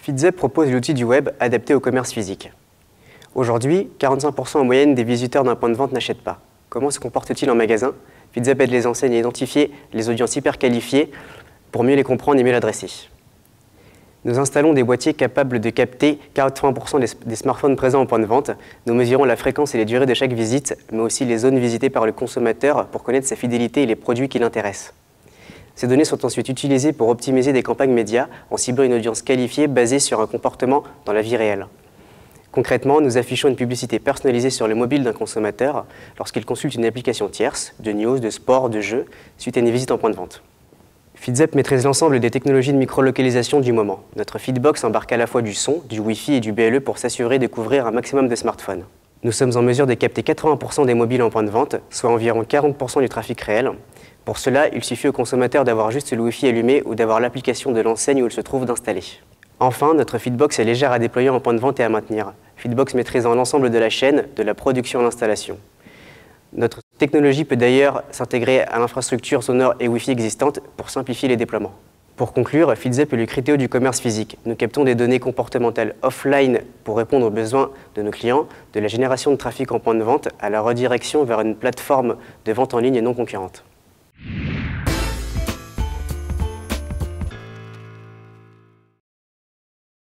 Feedzep propose l'outil du web adapté au commerce physique. Aujourd'hui, 45% en moyenne des visiteurs d'un point de vente n'achètent pas. Comment se comportent-ils en magasin? Feedzep aide les enseignes à identifier les audiences hyper qualifiées pour mieux les comprendre et mieux l'adresser. Nous installons des boîtiers capables de capter 80% des smartphones présents en point de vente. Nous mesurons la fréquence et les durées de chaque visite, mais aussi les zones visitées par le consommateur pour connaître sa fidélité et les produits qui l'intéressent. Ces données sont ensuite utilisées pour optimiser des campagnes médias en ciblant une audience qualifiée basée sur un comportement dans la vie réelle. Concrètement, nous affichons une publicité personnalisée sur le mobile d'un consommateur lorsqu'il consulte une application tierce, de news, de sport, de jeux, suite à une visite en point de vente. Feedzep maîtrise l'ensemble des technologies de micro-localisation du moment. Notre Feedbox embarque à la fois du son, du Wi-Fi et du BLE pour s'assurer de couvrir un maximum de smartphones. Nous sommes en mesure de capter 80% des mobiles en point de vente, soit environ 40% du trafic réel. Pour cela, il suffit au consommateur d'avoir juste le Wi-Fi allumé ou d'avoir l'application de l'enseigne où il se trouve d'installer. Enfin, notre Feedbox est légère à déployer en point de vente et à maintenir. Feedbox maîtrisant l'ensemble de la chaîne, de la production à l'installation. Notre technologie peut d'ailleurs s'intégrer à l'infrastructure sonore et Wi-Fi existante pour simplifier les déploiements. Pour conclure, Feedzep est le Criteo du commerce physique. Nous captons des données comportementales offline pour répondre aux besoins de nos clients, de la génération de trafic en point de vente à la redirection vers une plateforme de vente en ligne non concurrente.